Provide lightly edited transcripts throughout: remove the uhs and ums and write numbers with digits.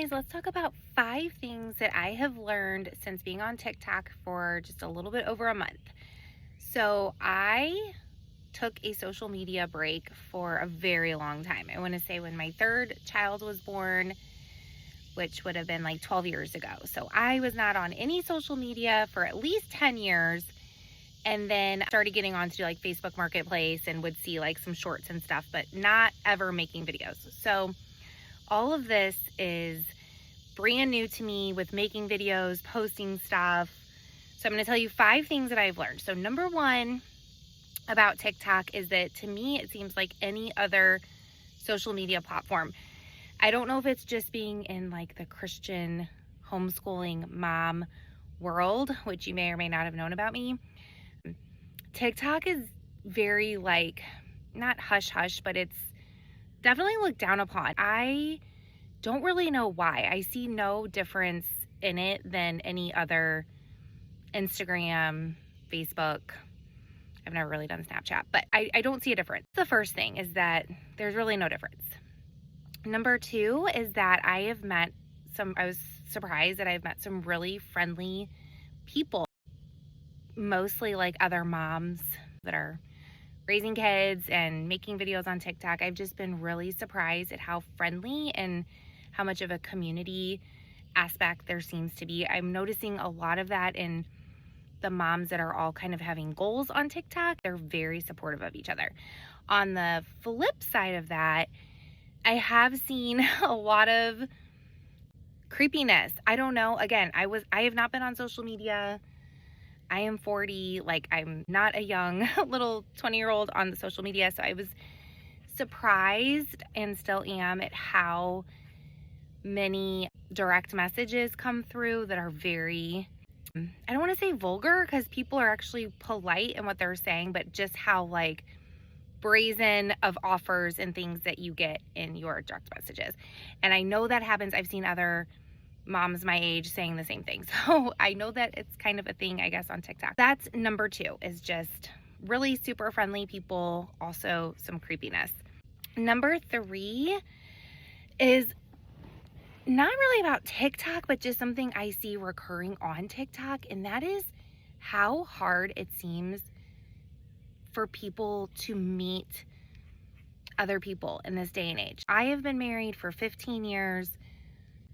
guys, let's talk about 5 things that I have learned since being on TikTok for just a little bit over a month. So I took a social media break for a very long time. I want to say when my third child was born, which would have been like 12 years ago. So I was not on any social media for at least 10 years. And then started getting onto like Facebook Marketplace and would see like some shorts and stuff, but not ever making videos. So all of this is brand new to me with making videos, posting stuff. So I'm going to tell you 5 things that I've learned. So number 1 about TikTok is that to me, it seems like any other social media platform. I don't know if it's just being in like the Christian homeschooling mom world, which you may or may not have known about me. TikTok is very like, not hush hush, but it's definitely looked down upon. I don't really know why. I see no difference in it than any other Instagram, Facebook. I've never really done Snapchat, but I don't see a difference. The first thing is that there's really no difference. Number 2 is that I was surprised that I've met some really friendly people, mostly like other moms that are raising kids and making videos on TikTok. I've just been really surprised at how friendly and how much of a community aspect there seems to be. I'm noticing a lot of that in the moms that are all kind of having goals on TikTok. They're very supportive of each other. On the flip side of that, I have seen a lot of creepiness. I don't know. Again, I have not been on social media. I am 40, like I'm not a young little 20-year-old on the social media. So I was surprised and still am at how many direct messages come through that are very, I don't want to say vulgar because people are actually polite in what they're saying, but just how like brazen of offers and things that you get in your direct messages. And I know that happens. I've seen other moms my age saying the same thing. So I know that it's kind of a thing, I guess, on TikTok. That's number 2, is just really super friendly people, also some creepiness. Number 3 is not really about TikTok, but just something I see recurring on TikTok, and that is how hard it seems for people to meet other people in this day and age. I have been married for 15 years,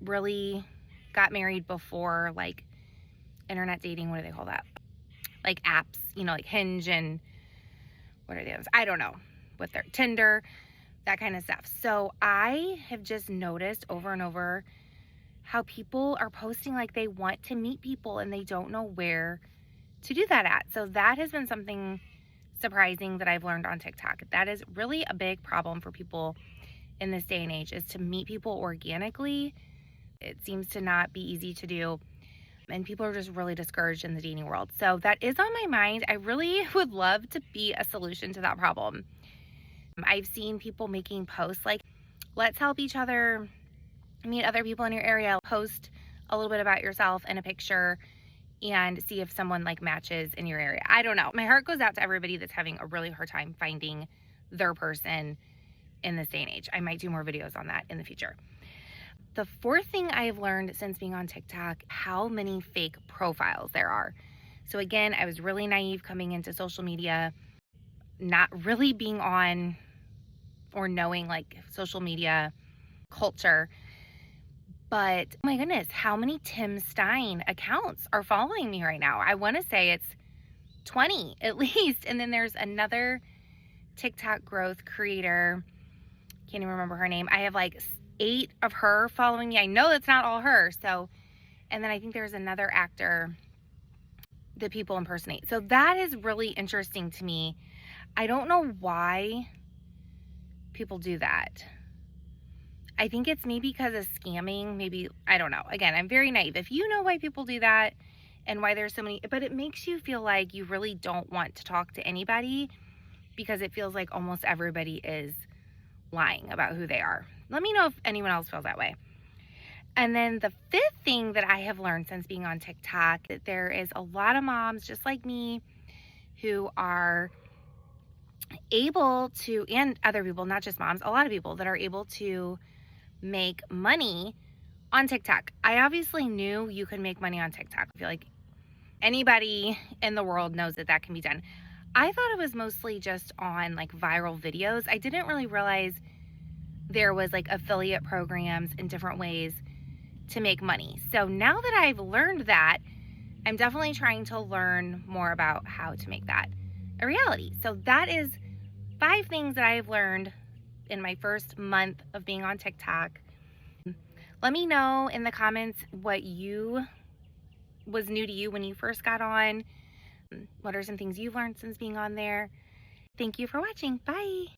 really got married before like internet dating. What do they call that? Like apps, like Hinge and what are the others? I don't know what they're, Tinder, that kind of stuff. So I have just noticed over and over how people are posting like they want to meet people and they don't know where to do that at. So that has been something surprising that I've learned on TikTok. That is really a big problem for people in this day and age, is to meet people organically. It seems to not be easy to do, and people are just really discouraged in the dating world. So that is on my mind. I really would love to be a solution to that problem. I've seen people making posts like, let's help each other meet other people in your area. Post a little bit about yourself and a picture and see if someone like matches in your area. I don't know. My heart goes out to everybody that's having a really hard time finding their person in this day and age. I might do more videos on that in the future. The 4th thing I've learned since being on TikTok, how many fake profiles there are. So again, I was really naive coming into social media, not really being on or knowing like social media culture. But oh my goodness, how many Tim Stein accounts are following me right now? I want to say it's 20 at least. And then there's another TikTok growth creator. Can't even remember her name. I have like 8 of her following me. I know that's not all her. So, and then I think there's another actor that people impersonate. So that is really interesting to me. I don't know why people do that. I think it's maybe because of scamming. Maybe, I don't know. Again, I'm very naive. If you know why people do that and why there's so many, but it makes you feel like you really don't want to talk to anybody because it feels like almost everybody is lying about who they are. Let me know if anyone else feels that way. And then the 5th thing that I have learned since being on TikTok, that there is a lot of moms just like me who are able to, and other people, not just moms, a lot of people that are able to make money on TikTok. I obviously knew you could make money on TikTok. I feel like anybody in the world knows that that can be done. I thought it was mostly just on like viral videos. I didn't really realize there was like affiliate programs and different ways to make money. So now that I've learned that, I'm definitely trying to learn more about how to make that a reality. So that is 5 things that I've learned in my first month of being on TikTok. Let me know in the comments what was new to you when you first got on. What are some things you've learned since being on there? Thank you for watching. Bye.